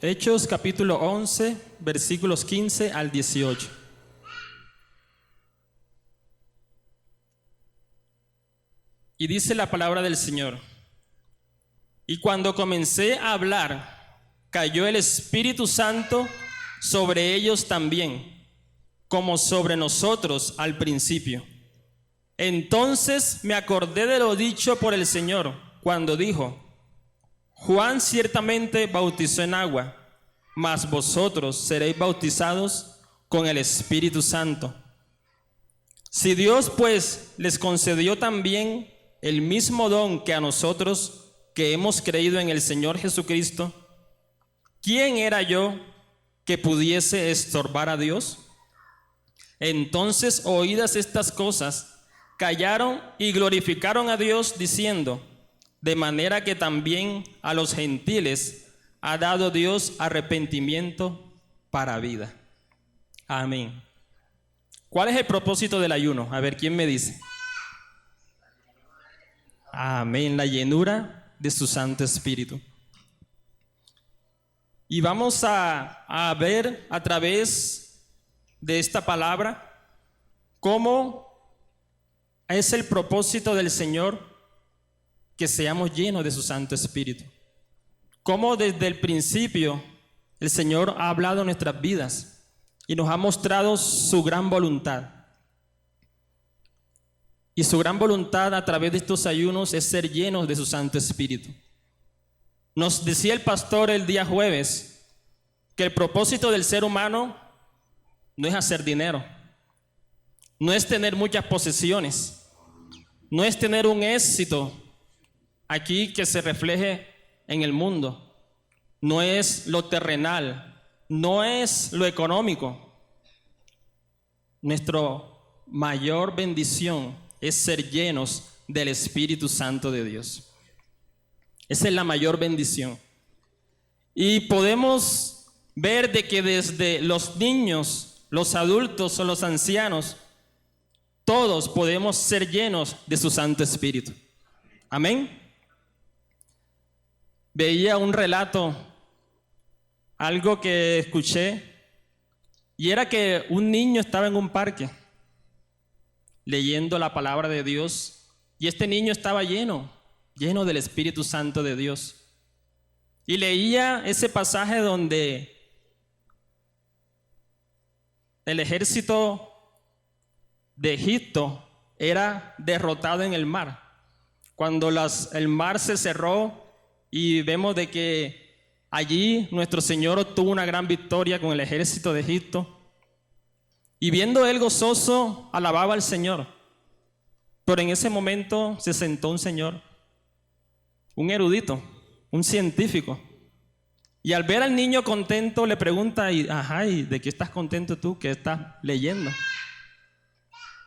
Hechos capítulo 11, versículos 15 al 18. Y dice la palabra del Señor: y cuando comencé a hablar, cayó el Espíritu Santo sobre ellos también, como sobre nosotros al principio. Entonces me acordé de lo dicho por el Señor, cuando dijo: Juan ciertamente bautizó en agua, mas vosotros seréis bautizados con el Espíritu Santo. Si Dios pues les concedió también el mismo don que a nosotros que hemos creído en el Señor Jesucristo, ¿quién era yo que pudiese estorbar a Dios? Entonces, oídas estas cosas, callaron y glorificaron a Dios diciendo: de manera que también a los gentiles ha dado Dios arrepentimiento para vida. Amén. ¿Cuál es el propósito del ayuno? A ver, ¿quién me dice? Amén, la llenura de su Santo Espíritu. Y vamos a ver a través de esta palabra cómo es el propósito del Señor que seamos llenos de su Santo Espíritu. Cómo desde el principio el Señor ha hablado en nuestras vidas y nos ha mostrado su gran voluntad. Y su gran voluntad a través de estos ayunos es ser llenos de su Santo Espíritu. Nos decía el pastor el día jueves que el propósito del ser humano no es hacer dinero, no es tener muchas posesiones, no es tener un éxito aquí que se refleje en el mundo, no es lo terrenal, no es lo económico. Nuestra mayor bendición es ser llenos del Espíritu Santo de Dios. Esa es la mayor bendición. Y podemos ver de que desde los niños, los adultos o los ancianos, todos podemos ser llenos de su Santo Espíritu. Amén. Veía un relato, algo que escuché, y era que un niño estaba en un parque leyendo la palabra de Dios, y este niño estaba lleno del Espíritu Santo de Dios. Y leía ese pasaje donde el ejército de Egipto era derrotado en el mar. Cuando el mar se cerró y vemos de que allí nuestro Señor obtuvo una gran victoria con el ejército de Egipto. Y viendo él gozoso, alababa al Señor. Pero en ese momento se sentó un señor, un erudito, un científico. Y al ver al niño contento le pregunta: ¿y de qué estás contento tú? ¿Qué estás leyendo?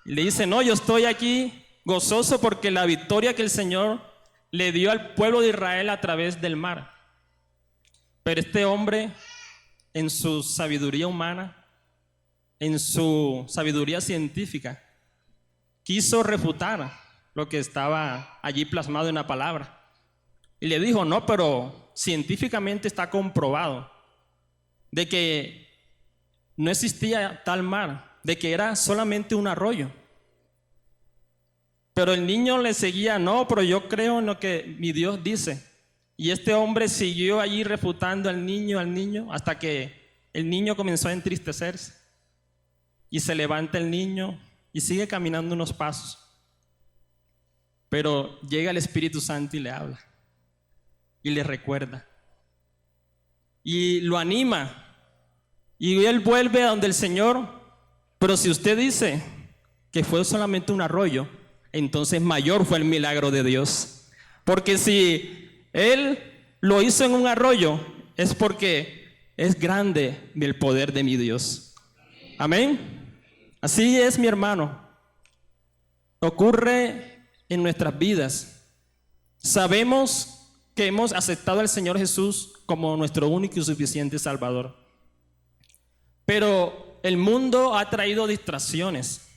Y le dice: no, yo estoy aquí gozoso porque la victoria que el Señor le dio al pueblo de Israel a través del mar. Pero este hombre, en su sabiduría humana, en su sabiduría científica, quiso refutar lo que estaba allí plasmado en la palabra. Y le dijo: no, pero científicamente está comprobado de que no existía tal mar, de que era solamente un arroyo. Pero el niño le seguía: no, pero yo creo en lo que mi Dios dice. Y este hombre siguió allí refutando al niño, hasta que el niño comenzó a entristecerse. Y se levanta el niño y sigue caminando unos pasos. Pero llega el Espíritu Santo y le habla. Y le recuerda. Y lo anima. Y él vuelve a donde el Señor. Pero si usted dice que fue solamente un arroyo, entonces mayor fue el milagro de Dios. Porque si él lo hizo en un arroyo, es porque es grande el poder de mi Dios. Amén. Así es, mi hermano. Ocurre en nuestras vidas. Sabemos que hemos aceptado al Señor Jesús como nuestro único y suficiente Salvador. Pero el mundo ha traído distracciones,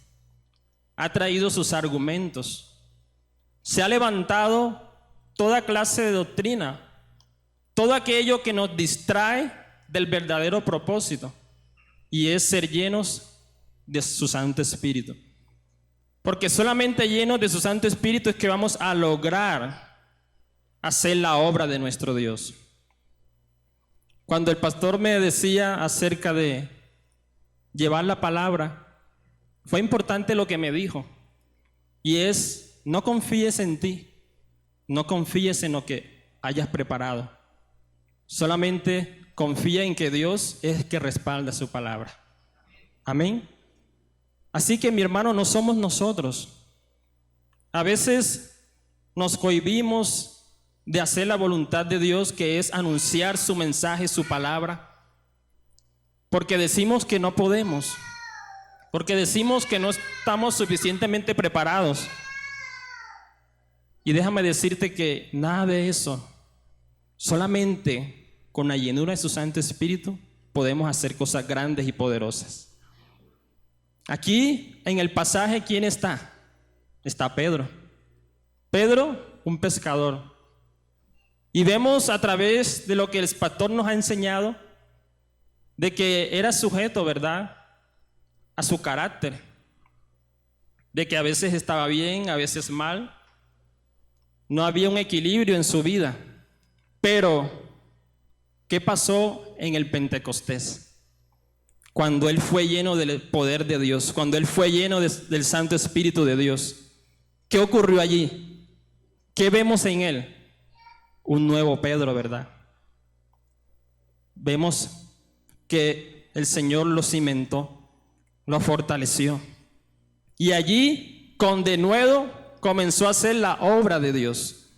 ha traído sus argumentos. Se ha levantado toda clase de doctrina, todo aquello que nos distrae del verdadero propósito, y es ser llenos de su Santo Espíritu. Porque solamente llenos de su Santo Espíritu es que vamos a lograr hacer la obra de nuestro Dios. Cuando el pastor me decía acerca de llevar la palabra, fue importante lo que me dijo, y es: no confíes en ti, no confíes en lo que hayas preparado, solamente confía en que Dios es el que respalda su palabra. Amén. Así que, mi hermano, no somos nosotros. A veces nos cohibimos de hacer la voluntad de Dios, que es anunciar su mensaje, su palabra, porque decimos que no podemos, porque decimos que no estamos suficientemente preparados. Y déjame decirte que nada de eso, solamente con la llenura de su Santo Espíritu podemos hacer cosas grandes y poderosas. Aquí en el pasaje, ¿quién está? Está Pedro. Pedro, un pescador. Y vemos a través de lo que el pastor nos ha enseñado, de que era sujeto, ¿verdad?, a su carácter, de que a veces estaba bien, a veces mal. No había un equilibrio en su vida. Pero, ¿qué pasó en el Pentecostés? Cuando él fue lleno del poder de Dios, cuando él fue lleno del Santo Espíritu de Dios, ¿qué ocurrió allí? ¿Qué vemos en él? Un nuevo Pedro, ¿verdad? Vemos que el Señor lo cimentó, lo fortaleció, y allí con denuedo comenzó a hacer la obra de Dios.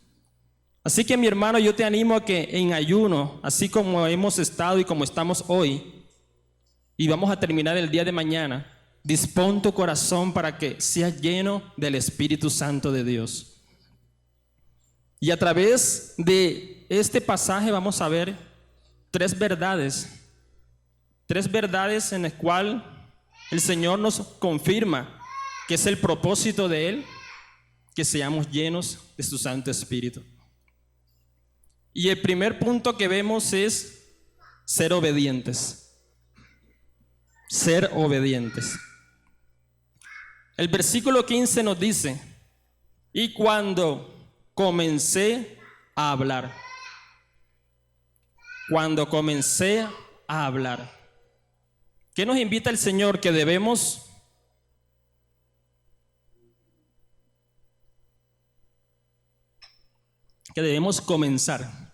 Así que, mi hermano, yo te animo a que en ayuno, así como hemos estado y como estamos hoy, y vamos a terminar el día de mañana, dispón tu corazón para que seas lleno del Espíritu Santo de Dios. Y a través de este pasaje vamos a ver tres verdades en las cuales el Señor nos confirma que es el propósito de Él, que seamos llenos de su Santo Espíritu. Y el primer punto que vemos es ser obedientes. Ser obedientes. El versículo 15 nos dice: y cuando comencé a hablar. Cuando comencé a hablar. ¿Qué nos invita el Señor? Que debemos comenzar.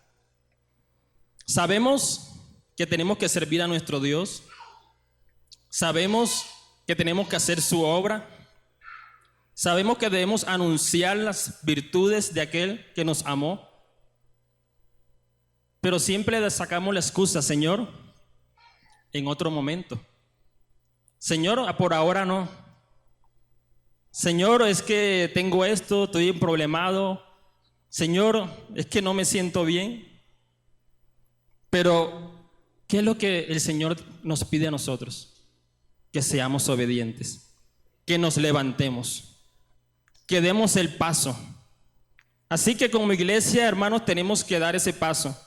Sabemos que tenemos que servir a nuestro Dios. Sabemos que tenemos que hacer su obra. Sabemos que debemos anunciar las virtudes de aquel que nos amó. Pero siempre le sacamos la excusa: Señor, en otro momento. Señor, por ahora no. Señor, es que tengo esto, estoy problemado. Señor, es que no me siento bien. Pero, ¿qué es lo que el Señor nos pide a nosotros? Que seamos obedientes, que nos levantemos, que demos el paso. Así que como iglesia, hermanos, tenemos que dar ese paso.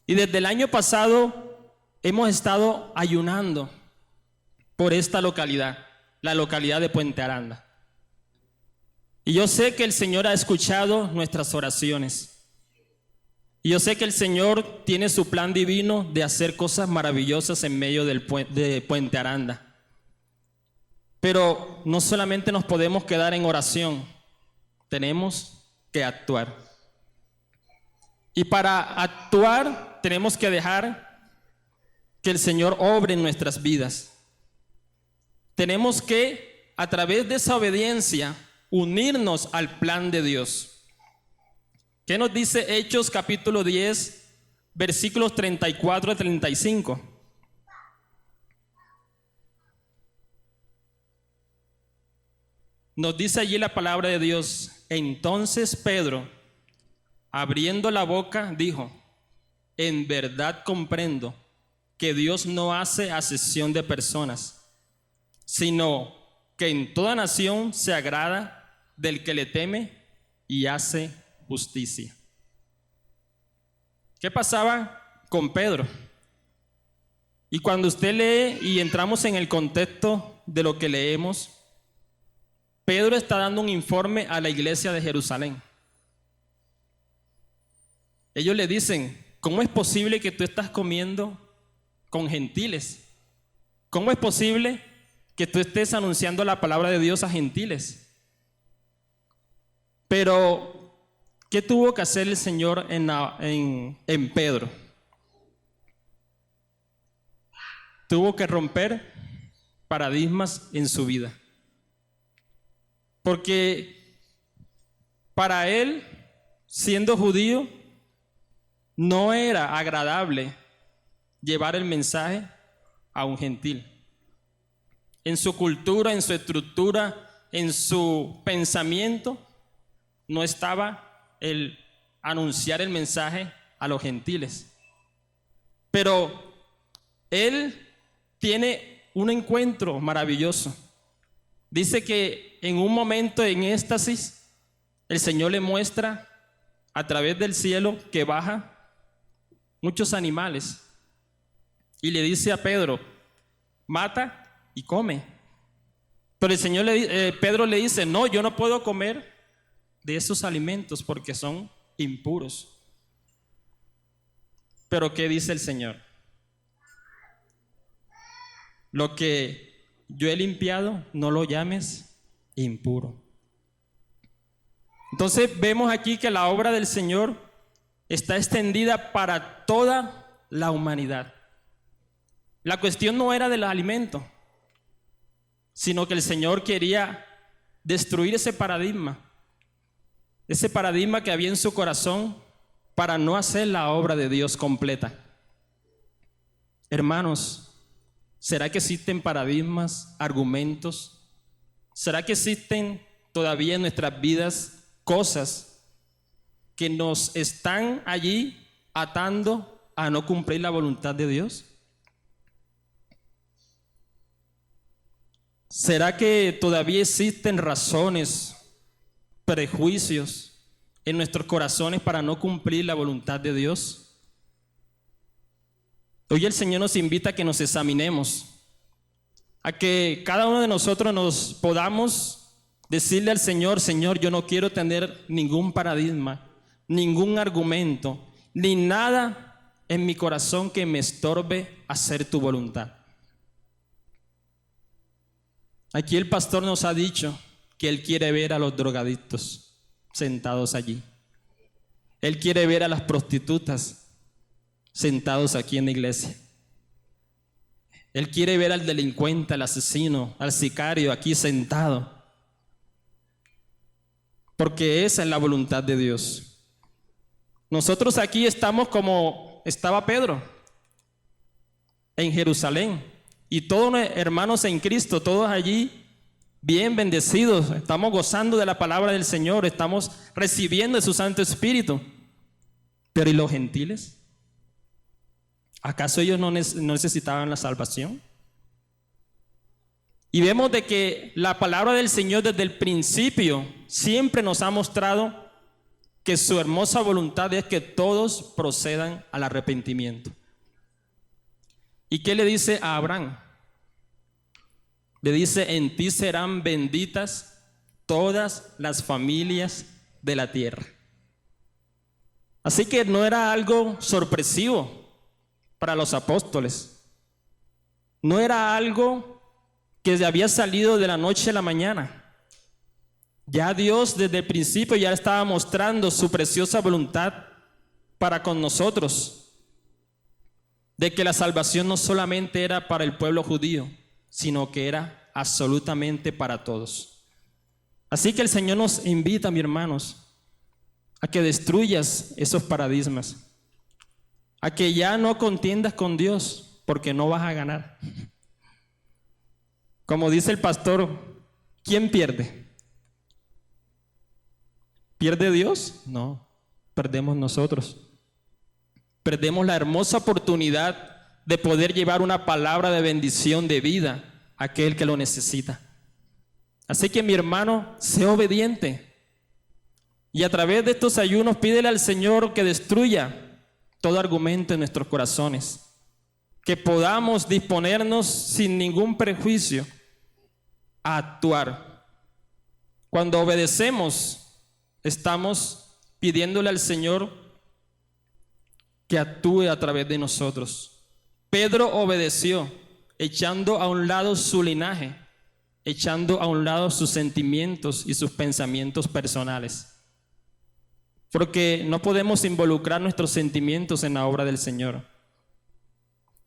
Y desde el año pasado hemos estado ayunando por esta localidad, la localidad de Puente Aranda. Y yo sé que el Señor ha escuchado nuestras oraciones. Y yo sé que el Señor tiene su plan divino de hacer cosas maravillosas en medio de Puente Aranda. Pero no solamente nos podemos quedar en oración, tenemos que actuar. Y para actuar tenemos que dejar que el Señor obre en nuestras vidas. Tenemos que, a través de esa obediencia, unirnos al plan de Dios. ¿Qué nos dice Hechos capítulo 10, versículos 34 a 35? Nos dice allí la palabra de Dios: entonces Pedro, abriendo la boca, dijo: en verdad comprendo que Dios no hace acepción de personas, sino que en toda nación se agrada del que le teme y hace justicia. ¿Qué pasaba con Pedro? Y cuando usted lee y entramos en el contexto de lo que leemos, Pedro está dando un informe a la iglesia de Jerusalén. Ellos le dicen, ¿cómo es posible que tú estás comiendo con gentiles? ¿Cómo es posible que tú estés anunciando la palabra de Dios a gentiles? Pero, ¿qué tuvo que hacer el Señor en Pedro? Tuvo que romper paradigmas en su vida. Porque para él, siendo judío, no era agradable llevar el mensaje a un gentil. En su cultura, en su estructura, en su pensamiento, no estaba el anunciar el mensaje a los gentiles. Pero él tiene un encuentro maravilloso. Dice que en un momento en éxtasis, el Señor le muestra a través del cielo que baja muchos animales y le dice a Pedro, mata y come. Pero el Señor Pedro le dice, no, yo no puedo comer de esos alimentos porque son impuros. Pero ¿qué dice el Señor? Lo que yo he limpiado, no lo llames impuro. Entonces vemos aquí que la obra del Señor está extendida para toda la humanidad. La cuestión no era del alimento, sino que el Señor quería destruir ese paradigma que había en su corazón para no hacer la obra de Dios completa. Hermanos, ¿será que existen paradigmas, argumentos? ¿Será que existen todavía en nuestras vidas cosas que nos están allí atando a no cumplir la voluntad de Dios? ¿Será que todavía existen razones, prejuicios en nuestros corazones para no cumplir la voluntad de Dios? Hoy el Señor nos invita a que nos examinemos, a que cada uno de nosotros nos podamos decirle al Señor, Señor, yo no quiero tener ningún paradigma, ningún argumento, ni nada en mi corazón que me estorbe hacer tu voluntad. Aquí el pastor nos ha dicho que él quiere ver a los drogadictos sentados allí. Él quiere ver a las prostitutas sentados aquí en la iglesia. Él quiere ver al delincuente, al asesino, al sicario aquí sentado. Porque esa es la voluntad de Dios. Nosotros aquí estamos como estaba Pedro en Jerusalén. Y todos hermanos en Cristo, todos allí bien bendecidos. Estamos gozando de la palabra del Señor. Estamos recibiendo de su Santo Espíritu. Pero ¿y los gentiles? ¿Acaso ellos no necesitaban la salvación? Y vemos de que la palabra del Señor desde el principio siempre nos ha mostrado que su hermosa voluntad es que todos procedan al arrepentimiento. ¿Y qué le dice a Abraham? Le dice, en ti serán benditas todas las familias de la tierra. Así que no era algo sorpresivo para los apóstoles. No era algo que había salido de la noche a la mañana. Ya Dios desde el principio ya estaba mostrando su preciosa voluntad para con nosotros, de que la salvación no solamente era para el pueblo judío, sino que era absolutamente para todos. Así que el Señor nos invita, mis hermanos, a que destruyas esos paradigmas, a que ya no contiendas con Dios, porque no vas a ganar. Como dice el pastor, ¿quién pierde? ¿Pierde Dios? No, perdemos nosotros. Perdemos la hermosa oportunidad de poder llevar una palabra de bendición, de vida, a aquel que lo necesita. Así que mi hermano, sé obediente. Y a través de estos ayunos pídele al Señor que destruya todo argumento en nuestros corazones. que podamos disponernos sin ningún prejuicio a actuar. Cuando obedecemos, estamos pidiéndole al Señor que actúe a través de nosotros. Pedro obedeció, echando a un lado su linaje, echando a un lado sus sentimientos y sus pensamientos personales. Porque no podemos involucrar nuestros sentimientos en la obra del Señor.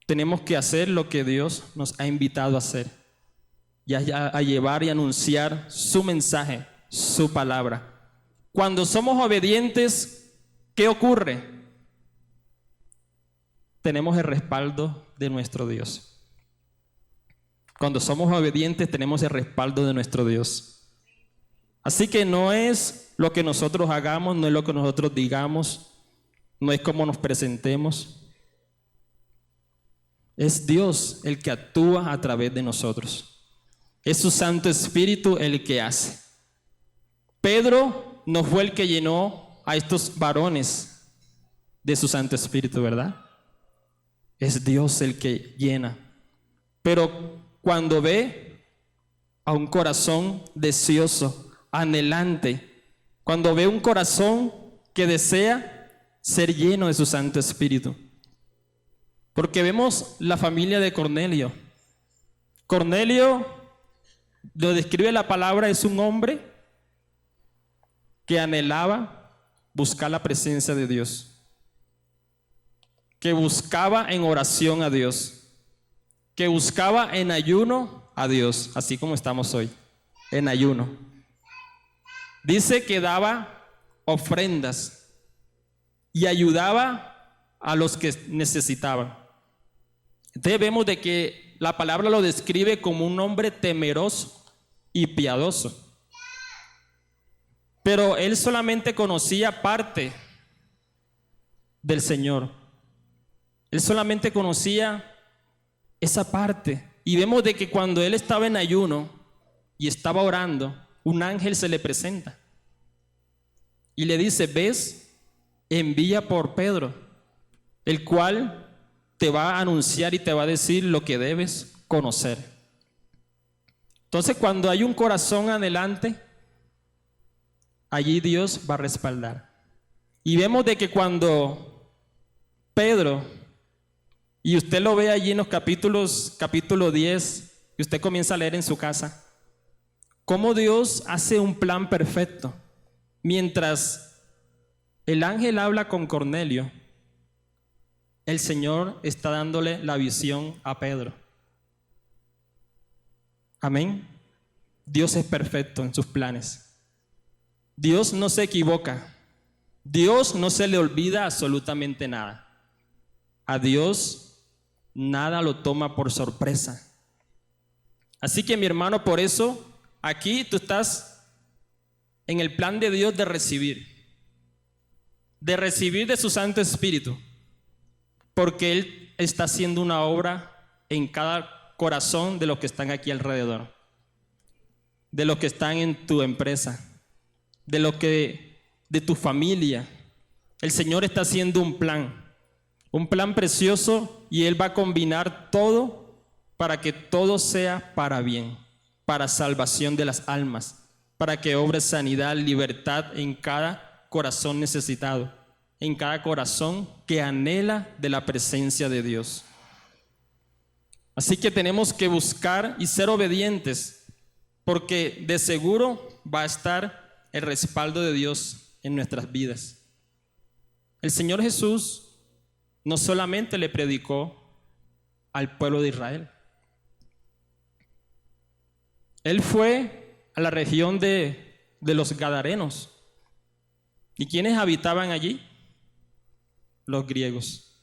Tenemos que hacer lo que Dios nos ha invitado a hacer, y a llevar y anunciar su mensaje, su palabra. Cuando somos obedientes, ¿qué ocurre? Tenemos el respaldo de nuestro Dios. Cuando somos obedientes, tenemos el respaldo de nuestro Dios. Así que no es lo que nosotros hagamos, no es lo que nosotros digamos, no es cómo nos presentemos. Es Dios el que actúa a través de nosotros. Es su Santo Espíritu el que hace. Pedro no fue el que llenó a estos varones de su Santo Espíritu, ¿verdad? Es Dios el que llena. Pero cuando ve a un corazón deseoso, anhelante, cuando ve un corazón que desea ser lleno de su Santo Espíritu. Porque vemos la familia de Cornelio. Cornelio, lo describe la palabra, es un hombre que anhelaba buscar la presencia de Dios, que buscaba en oración a Dios, que buscaba en ayuno a Dios, así como estamos hoy, en ayuno. Dice que daba ofrendas y ayudaba a los que necesitaban. Entonces vemos de que la palabra lo describe como un hombre temeroso y piadoso. Pero él solamente conocía parte del Señor. Él solamente conocía esa parte. Y vemos de que cuando él estaba en ayuno y estaba orando, un ángel se le presenta y le dice: ves, envía por Pedro, el cual te va a anunciar y te va a decir lo que debes conocer. Entonces, cuando hay un corazón anhelante, allí Dios va a respaldar. Y vemos de que cuando Pedro, y usted lo ve allí en los capítulo 10, y usted comienza a leer en su casa, cómo Dios hace un plan perfecto. Mientras el ángel habla con Cornelio, el Señor está dándole la visión a Pedro. Amén. Dios es perfecto en sus planes. Dios no se equivoca. Dios no se le olvida absolutamente nada. A Dios nada lo toma por sorpresa. Así que, mi hermano, por eso aquí tú estás en el plan de Dios de recibir de su Santo Espíritu, porque Él está haciendo una obra en cada corazón de los que están aquí alrededor, de los que están en tu empresa, de tu familia. El Señor está haciendo un plan precioso, y Él va a combinar todo para que todo sea para bien, para salvación de las almas, para que obre sanidad, libertad en cada corazón necesitado, en cada corazón que anhela de la presencia de Dios. Así que tenemos que buscar y ser obedientes, porque de seguro va a estar el respaldo de Dios en nuestras vidas. El Señor Jesús no solamente le predicó al pueblo de Israel. Él fue a la región de los Gadarenos. ¿Y quiénes habitaban allí? Los griegos.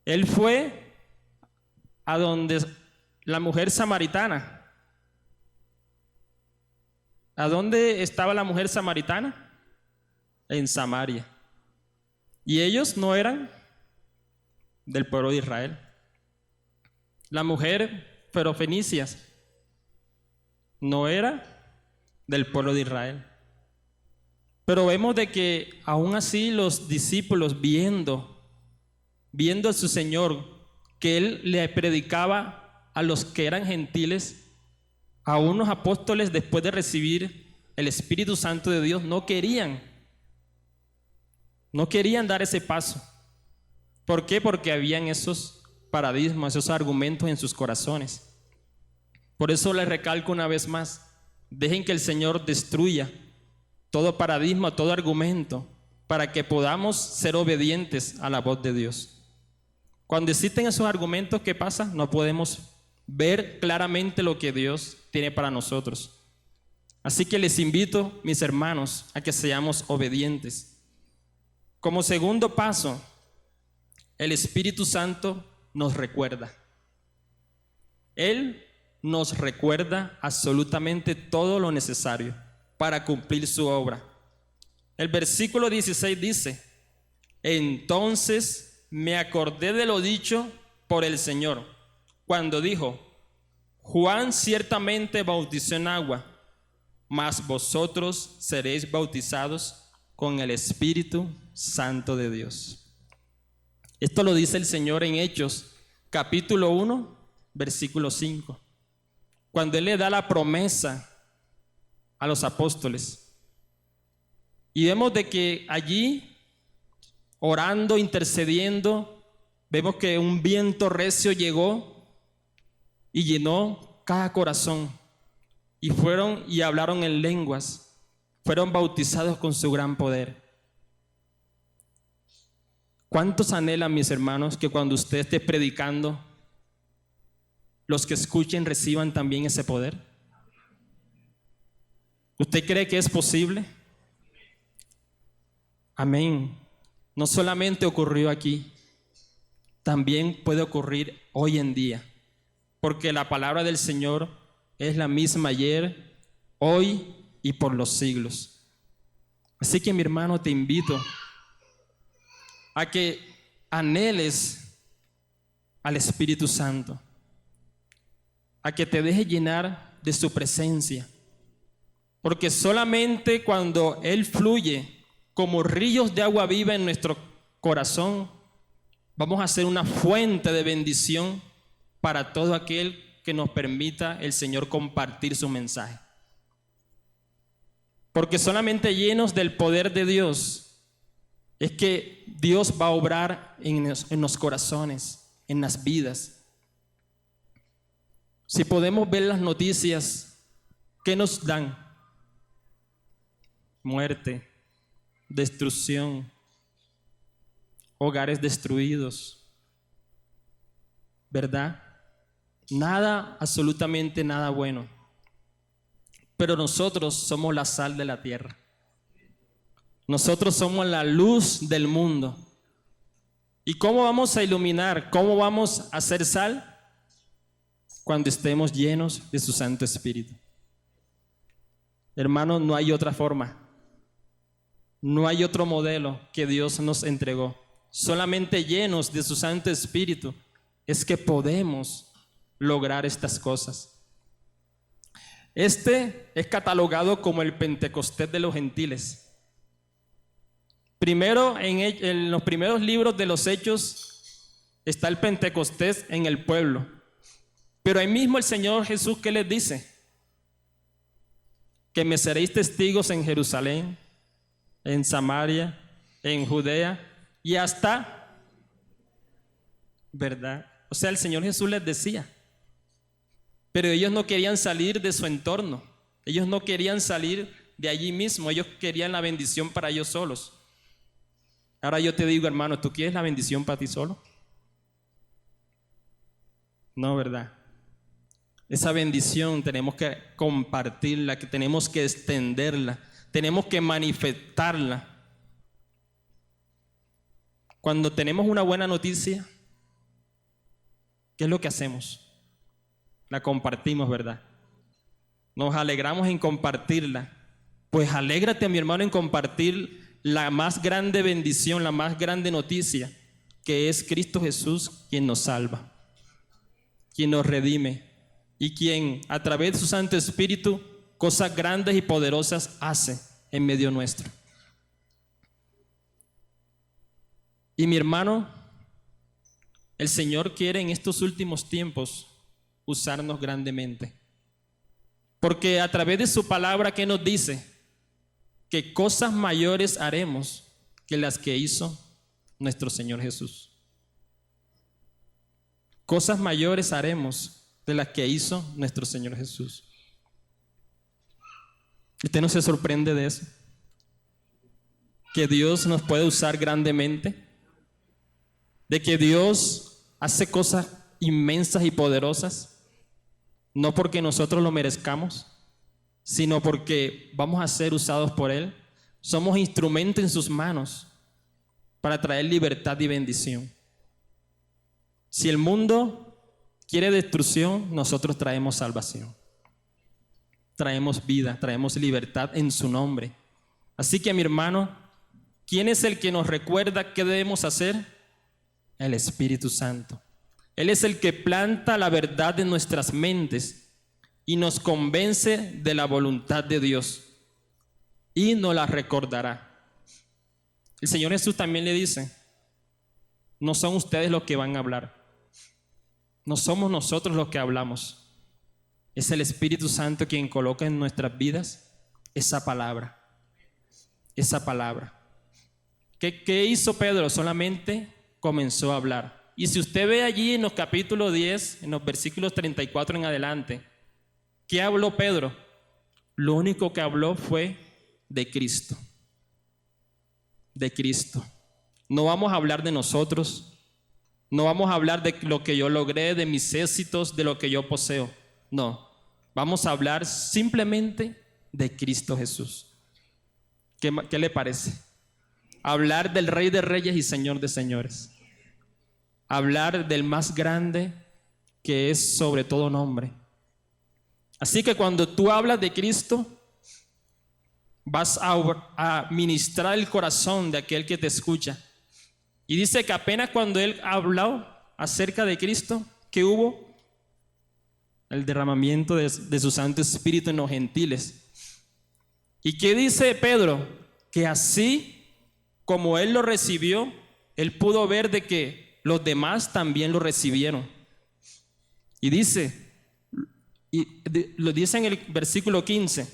Él fue a donde la mujer samaritana. ¿A dónde estaba la mujer samaritana? En Samaria. Y ellos no eran del pueblo de Israel. La mujer ferofenicia no era del pueblo de Israel. Pero vemos de que aún así los discípulos, viendo a su Señor que él le predicaba a los que eran gentiles, a unos apóstoles después de recibir el Espíritu Santo de Dios, no querían dar ese paso. ¿Por qué? Porque habían esos paradigmas, esos argumentos en sus corazones. Por eso les recalco una vez más, dejen que el Señor destruya todo paradigma, todo argumento, para que podamos ser obedientes a la voz de Dios. Cuando existen esos argumentos, ¿qué pasa? No podemos ver claramente lo que Dios tiene para nosotros. Así que les invito, mis hermanos, a que seamos obedientes. Como segundo paso, el Espíritu Santo nos recuerda. Él nos recuerda absolutamente todo lo necesario para cumplir su obra. El versículo 16 dice: entonces me acordé de lo dicho por el Señor, cuando dijo: Juan ciertamente bautizó en agua, mas vosotros seréis bautizados con el Espíritu Santo de Dios. Esto lo dice el Señor en Hechos, capítulo 1, versículo 5, cuando Él le da la promesa a los apóstoles. Y vemos de que allí, orando, intercediendo, vemos que un viento recio llegó y llenó cada corazón. Y fueron y hablaron en lenguas, fueron bautizados con su gran poder. ¿Cuántos anhelan, mis hermanos, que cuando usted esté predicando, los que escuchen reciban también ese poder? ¿Usted cree que es posible? Amén. No solamente ocurrió aquí, también puede ocurrir hoy en día, porque la palabra del Señor es la misma ayer, hoy y por los siglos. Así que, mi hermano, te invito a que anheles al Espíritu Santo, a que te dejes llenar de su presencia, porque solamente cuando Él fluye como ríos de agua viva en nuestro corazón, vamos a ser una fuente de bendición para todo aquel que nos permita el Señor compartir su mensaje. Porque solamente llenos del poder de Dios es que Dios va a obrar en los corazones, en las vidas. Si podemos ver las noticias, ¿qué nos dan? Muerte, destrucción, hogares destruidos, ¿verdad? Nada, absolutamente nada bueno. Pero nosotros somos la sal de la tierra. Nosotros somos la luz del mundo. ¿Y cómo vamos a iluminar? ¿Cómo vamos a hacer sal? Cuando estemos llenos de su Santo Espíritu. Hermanos, no hay otra forma. No hay otro modelo que Dios nos entregó. Solamente llenos de su Santo Espíritu es que podemos lograr estas cosas. Este es catalogado como el Pentecostés de los gentiles. Primero, en los primeros libros de los Hechos está el Pentecostés en el pueblo. Pero ahí mismo el Señor Jesús, ¿qué les dice? Que me seréis testigos en Jerusalén, en Samaria, en Judea y hasta, ¿verdad? O sea, el Señor Jesús les decía, pero ellos no querían salir de su entorno, ellos no querían salir de allí mismo, ellos querían la bendición para ellos solos. Ahora yo te digo, hermano, ¿tú quieres la bendición para ti solo? No, ¿verdad? Esa bendición tenemos que compartirla, que tenemos que extenderla, tenemos que manifestarla. Cuando tenemos una buena noticia, ¿qué es lo que hacemos? La compartimos, ¿verdad? Nos alegramos en compartirla. Pues alégrate, mi hermano, en compartir la más grande bendición, la más grande noticia, que es Cristo Jesús, quien nos salva, quien nos redime y quien a través de su Santo Espíritu cosas grandes y poderosas hace en medio nuestro. Y mi hermano, el Señor quiere en estos últimos tiempos usarnos grandemente. Porque a través de su palabra, ¿qué nos dice? Que cosas mayores haremos que las que hizo nuestro Señor Jesús. Cosas mayores haremos de las que hizo nuestro Señor Jesús. ¿Usted no se sorprende de eso? Que Dios nos puede usar grandemente, de que Dios hace cosas inmensas y poderosas, no porque nosotros lo merezcamos, sino porque vamos a ser usados por Él. Somos instrumentos en sus manos para traer libertad y bendición. Si el mundo quiere destrucción, nosotros traemos salvación. Traemos vida, traemos libertad en su nombre. Así que, mi hermano, ¿quién es el que nos recuerda qué debemos hacer? El Espíritu Santo. Él es el que planta la verdad en nuestras mentes y nos convence de la voluntad de Dios y nos la recordará. El Señor Jesús también le dice, no son ustedes los que van a hablar, no somos nosotros los que hablamos, es el Espíritu Santo quien coloca en nuestras vidas esa palabra, esa palabra. ¿Qué hizo Pedro? Solamente comenzó a hablar. Y si usted ve allí en los capítulos 10, en los versículos 34 en adelante, ¿qué habló Pedro? Lo único que habló fue de Cristo. De Cristo. No vamos a hablar de nosotros, no vamos a hablar de lo que yo logré, de mis éxitos, de lo que yo poseo. No, vamos a hablar simplemente de Cristo Jesús. ¿Qué le parece? Hablar del Rey de Reyes y Señor de Señores. Hablar del más grande que es sobre todo nombre. Así que cuando tú hablas de Cristo, vas a ministrar el corazón de aquel que te escucha. Y dice que apenas cuando él habló acerca de Cristo, ¿qué hubo? El derramamiento de su Santo Espíritu en los gentiles. ¿Y qué dice Pedro? Que así como él lo recibió, él pudo ver de que los demás también lo recibieron. Y dice, lo dice en el versículo 15,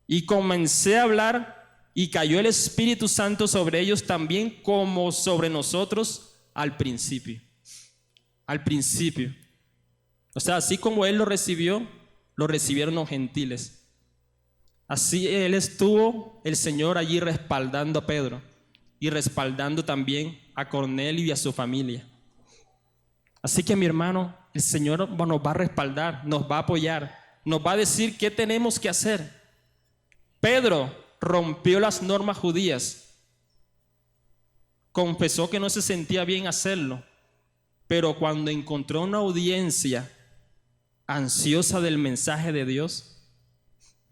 y comencé a hablar y cayó el Espíritu Santo sobre ellos también como sobre nosotros al principio. Al principio. O sea, así como él lo recibió, lo recibieron los gentiles. Así él estuvo, el Señor, allí respaldando a Pedro y respaldando también a Cornelio y a su familia. Así que, mi hermano, el Señor nos va a respaldar, nos va a apoyar, nos va a decir qué tenemos que hacer. Pedro rompió las normas judías, confesó que no se sentía bien hacerlo, pero cuando encontró una audiencia ansiosa del mensaje de Dios,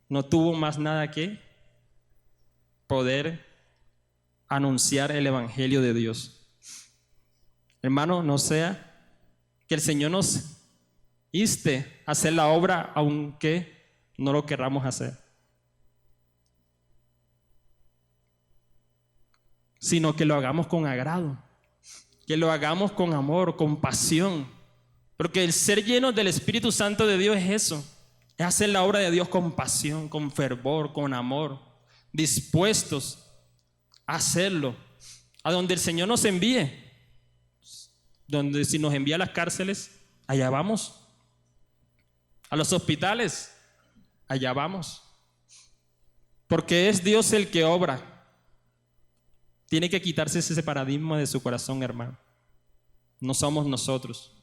no tuvo más nada que poder anunciar el evangelio de Dios. Hermano, no sea que el Señor nos inste a hacer la obra aunque no lo querramos hacer, sino que lo hagamos con agrado, que lo hagamos con amor, con pasión, porque el ser lleno del Espíritu Santo de Dios es eso, es hacer la obra de Dios con pasión, con fervor, con amor, dispuestos a hacerlo, a donde el Señor nos envíe. Donde si nos envía a las cárceles, allá vamos. A los hospitales, allá vamos. Porque es Dios el que obra. Tiene que quitarse ese paradigma de su corazón, hermano. No somos nosotros.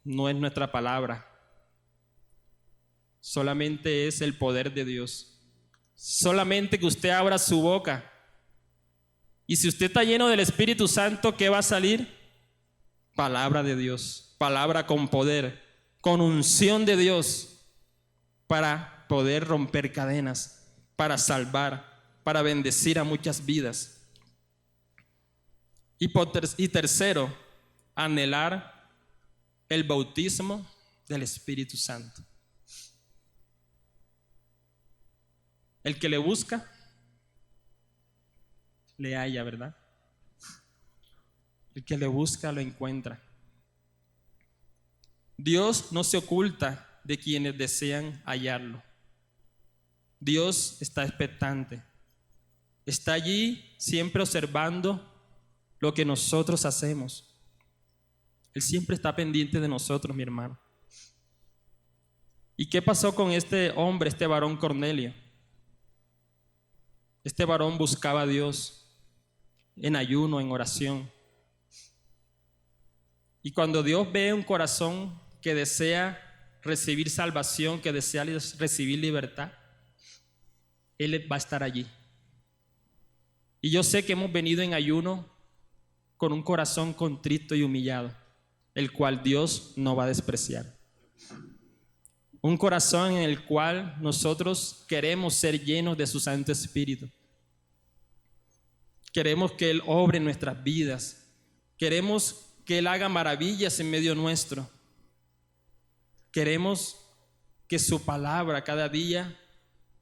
No es nuestra palabra. Solamente es el poder de Dios. Solamente que usted abra su boca. Y si usted está lleno del Espíritu Santo, ¿qué va a salir? Palabra de Dios. Palabra con poder, con unción de Dios, para poder romper cadenas, para salvar, para bendecir a muchas vidas. Y tercero, anhelar el bautismo del Espíritu Santo. El que le busca, le halla, ¿verdad? El que le busca lo encuentra. Dios no se oculta de quienes desean hallarlo. Dios está expectante. Está allí siempre observando lo que nosotros hacemos. Él siempre está pendiente de nosotros, mi hermano. ¿Y qué pasó con este hombre, este varón Cornelio? Este varón buscaba a Dios en ayuno, en oración. Y cuando Dios ve un corazón que desea recibir salvación, que desea recibir libertad, Él va a estar allí. Y yo sé que hemos venido en ayuno con un corazón contrito y humillado, el cual Dios no va a despreciar. Un corazón en el cual nosotros queremos ser llenos de su Santo Espíritu. Queremos que Él obre en nuestras vidas. Queremos que Él haga maravillas en medio nuestro. Queremos que su palabra cada día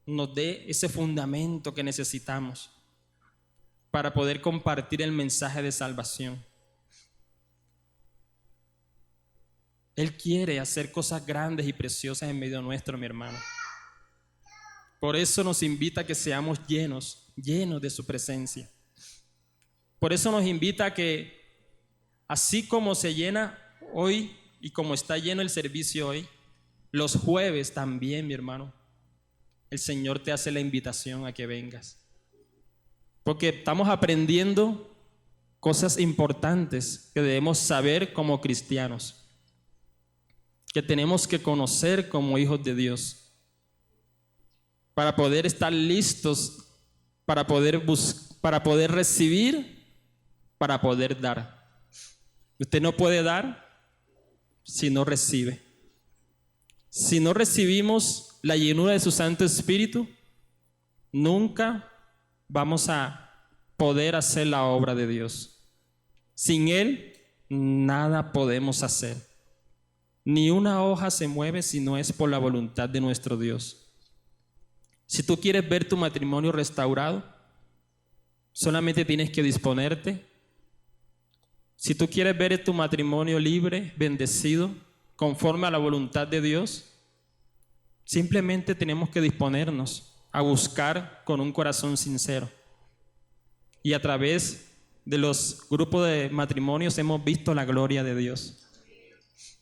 nos dé ese fundamento que necesitamos para poder compartir el mensaje de salvación. Él quiere hacer cosas grandes y preciosas en medio nuestro, mi hermano. Por eso nos invita a que seamos llenos de su presencia. Por eso nos invita a que, así como se llena hoy y como está lleno el servicio hoy, los jueves también, mi hermano, el Señor te hace la invitación a que vengas. Porque estamos aprendiendo cosas importantes que debemos saber como cristianos, que tenemos que conocer como hijos de Dios, para poder estar listos, para poder recibir, para poder dar. Usted no puede dar si no recibe. Si no recibimos la llenura de su Santo Espíritu, nunca vamos a poder hacer la obra de Dios. Sin Él, nada podemos hacer. Ni una hoja se mueve si no es por la voluntad de nuestro Dios. Si tú quieres ver tu matrimonio restaurado, solamente tienes que disponerte. Si tú quieres ver tu matrimonio libre, bendecido, conforme a la voluntad de Dios, simplemente tenemos que disponernos a buscar con un corazón sincero. Y a través de los grupos de matrimonios hemos visto la gloria de Dios.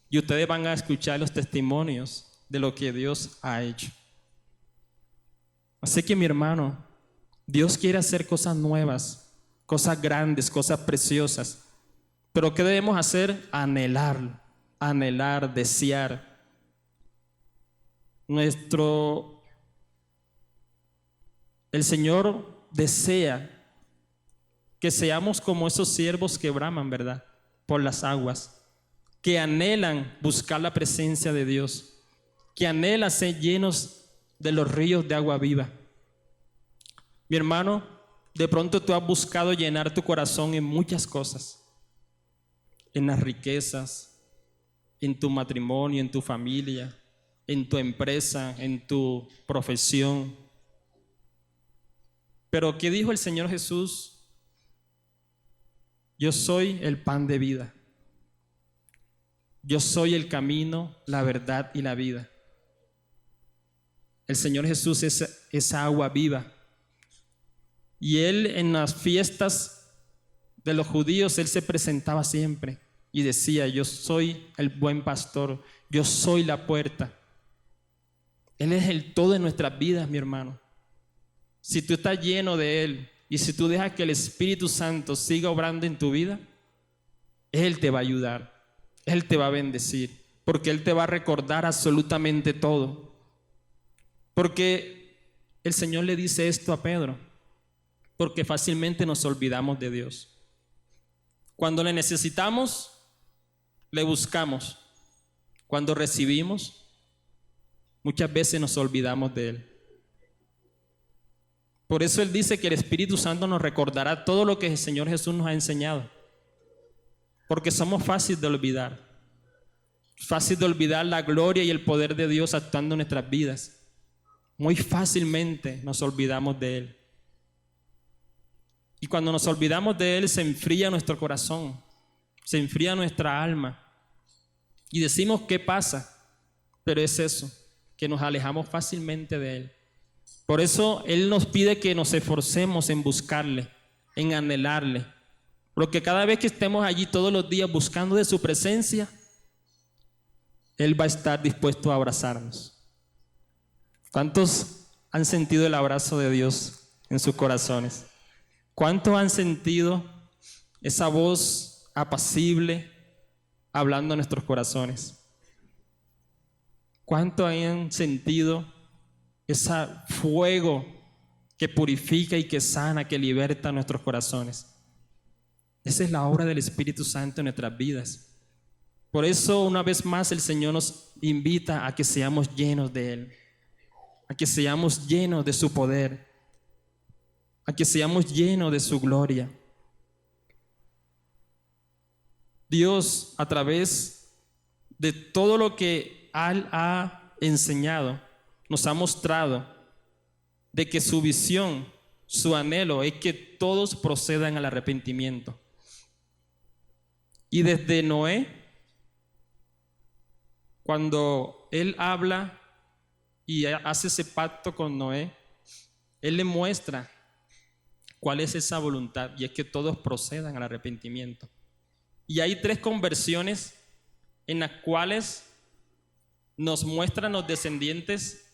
Y ustedes van a escuchar los testimonios de lo que Dios ha hecho. Así que, mi hermano, Dios quiere hacer cosas nuevas, cosas grandes, cosas preciosas. Pero ¿qué debemos hacer? Anhelar, desear. El Señor desea que seamos como esos siervos que braman, ¿verdad?, por las aguas, que anhelan buscar la presencia de Dios, que anhelan ser llenos de los ríos de agua viva. Mi hermano, de pronto tú has buscado llenar tu corazón en muchas cosas, en las riquezas, en tu matrimonio, en tu familia, en tu empresa, en tu profesión. Pero ¿qué dijo el Señor Jesús? Yo soy el pan de vida. Yo soy el camino, la verdad y la vida. El Señor Jesús es esa agua viva. Y Él en las fiestas de los judíos, Él se presentaba siempre y decía: yo soy el buen pastor, yo soy la puerta. Él es el todo en nuestras vidas, mi hermano. Si tú estás lleno de Él y si tú dejas que el Espíritu Santo siga obrando en tu vida, Él te va a ayudar. Él te va a bendecir, porque Él te va a recordar absolutamente todo. Porque el Señor le dice esto a Pedro, porque fácilmente nos olvidamos de Dios. Cuando le necesitamos, le buscamos. Cuando recibimos, muchas veces nos olvidamos de Él. Por eso Él dice que el Espíritu Santo nos recordará todo lo que el Señor Jesús nos ha enseñado. Porque somos fáciles de olvidar. Fácil de olvidar la gloria y el poder de Dios actuando en nuestras vidas. Muy fácilmente nos olvidamos de Él. Y cuando nos olvidamos de Él, se enfría nuestro corazón. se enfría nuestra alma y decimos, ¿qué pasa? Pero es eso, que nos alejamos fácilmente de Él. Por eso Él nos pide que nos esforcemos en buscarle, en anhelarle, porque cada vez que estemos allí todos los días buscando de su presencia, Él va a estar dispuesto a abrazarnos. ¿Cuántos han sentido el abrazo de Dios en sus corazones? ¿Cuántos han sentido esa voz apacible hablando a nuestros corazones? ¿Cuántos han sentido ese fuego que purifica y que sana, que liberta nuestros corazones? Esa es la obra del Espíritu Santo en nuestras vidas. Por eso, una vez más, el Señor nos invita a que seamos llenos de Él, a que seamos llenos de su poder, a que seamos llenos de su gloria. Dios, a través de todo lo que Él ha enseñado, nos ha mostrado de que su visión, su anhelo es que todos procedan al arrepentimiento. Y desde Noé, cuando Él habla y hace ese pacto con Noé, Él le muestra cuál es esa voluntad, y es que todos procedan al arrepentimiento. Y hay 3 conversiones en las cuales nos muestran los descendientes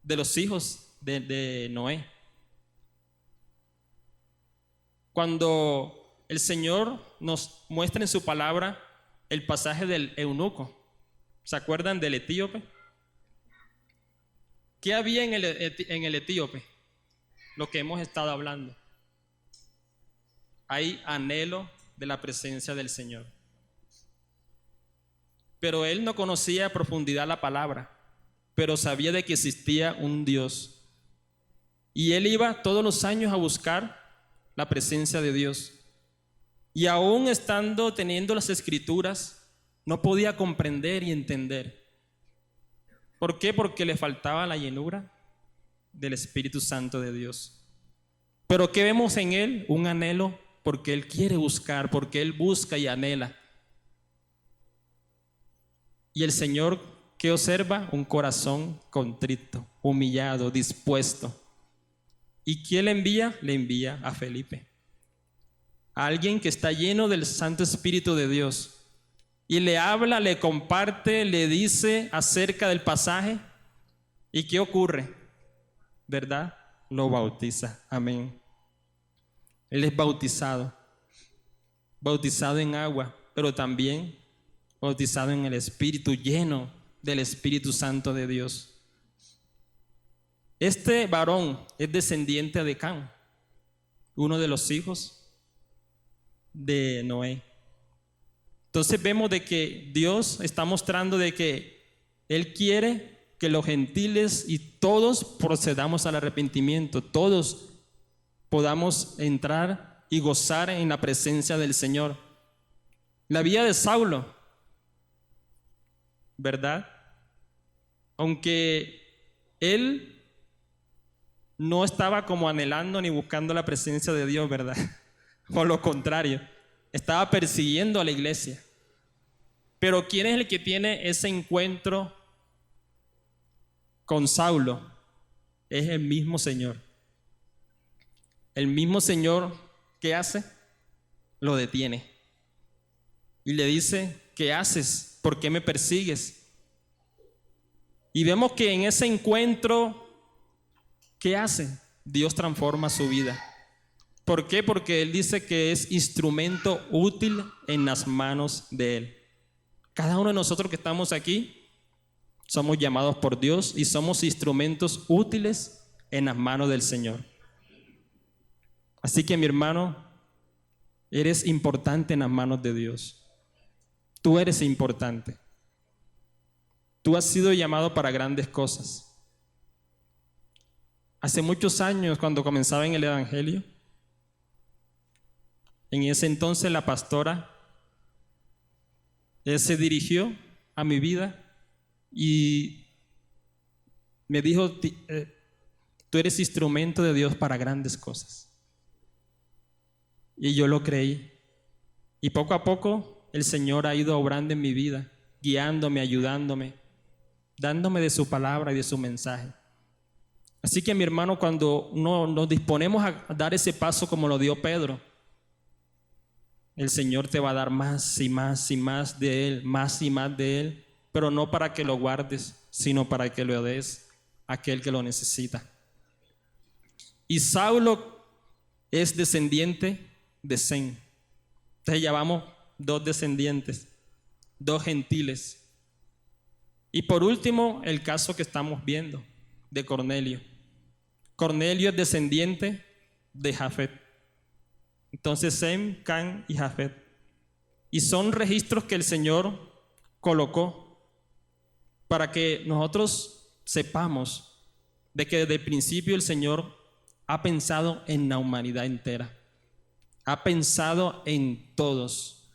de los hijos de Noé. Cuando el Señor nos muestra en su palabra el pasaje del eunuco, ¿se acuerdan del etíope? ¿Qué había en el etíope? Lo que hemos estado hablando. Hay anhelo de la presencia del Señor. Pero él no conocía a profundidad la palabra, pero sabía de que existía un Dios. Y él iba todos los años a buscar la presencia de Dios. Y aún teniendo las escrituras, no podía comprender y entender. ¿Por qué? Porque le faltaba la llenura del Espíritu Santo de Dios. Pero ¿qué vemos en él? Un anhelo, porque él quiere buscar, porque él busca y anhela. Y el Señor, ¿qué observa? Un corazón contrito, humillado, dispuesto. ¿Y quién le envía? Le envía a Felipe, a alguien que está lleno del Santo Espíritu de Dios. Y le habla, le comparte, le dice acerca del pasaje. ¿Y qué ocurre? ¿Verdad? Lo bautiza. Amén. Él es bautizado en agua, pero también bautizado en el Espíritu, lleno del Espíritu Santo de Dios. Este varón es descendiente de Cam, uno de los hijos de Noé. Entonces vemos de que Dios está mostrando de que Él quiere que los gentiles y todos procedamos al arrepentimiento, todos podamos entrar y gozar en la presencia del Señor. La vida de Saulo, ¿verdad? Aunque él no estaba como anhelando ni buscando la presencia de Dios, ¿verdad? Por lo contrario, estaba persiguiendo a la iglesia. Pero ¿quién es el que tiene ese encuentro con Saulo? Es el mismo Señor. El mismo Señor, ¿qué hace? Lo detiene. Y le dice, ¿qué haces? ¿Por qué me persigues? Y vemos que en ese encuentro, ¿qué hace? Dios transforma su vida. ¿Por qué? Porque Él dice que es instrumento útil en las manos de Él. Cada uno de nosotros que estamos aquí somos llamados por Dios y somos instrumentos útiles en las manos del Señor. Así que, mi hermano, eres importante en las manos de Dios. Tú eres importante. Tú has sido llamado para grandes cosas. Hace muchos años, cuando comenzaba en el Evangelio, en ese entonces la pastora se dirigió a mi vida y me dijo, tú eres instrumento de Dios para grandes cosas. Y yo lo creí. Y poco a poco el Señor ha ido obrando en mi vida, guiándome, ayudándome, dándome de su palabra y de su mensaje. Así que mi hermano, cuando nos disponemos a dar ese paso como lo dio Pedro, el Señor te va a dar más y más y más de Él, más y más de Él, pero no para que lo guardes, sino para que lo des a aquel que lo necesita. Y Saulo es descendiente de Sem. Entonces ya vamos 2 descendientes, 2 gentiles. Y por último, el caso que estamos viendo de Cornelio. Cornelio es descendiente de Jafet. Entonces Sem, Can y Jafet. Y son registros que el Señor colocó para que nosotros sepamos de que desde el principio el Señor ha pensado en la humanidad entera. Ha pensado en todos,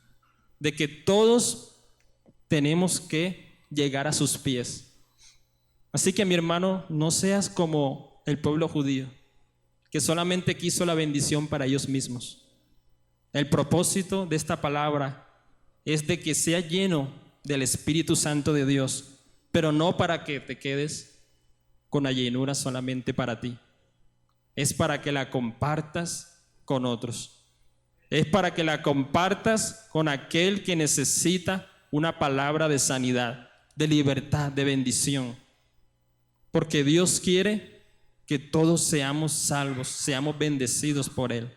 de que todos tenemos que llegar a sus pies. Así que mi hermano, no seas como el pueblo judío, que solamente quiso la bendición para ellos mismos. El propósito de esta palabra es de que sea lleno del Espíritu Santo de Dios, pero no para que te quedes con la llenura solamente para ti. Es para que la compartas con otros. Es para que la compartas con aquel que necesita una palabra de sanidad, de libertad, de bendición. Porque Dios quiere que todos seamos salvos, seamos bendecidos por Él.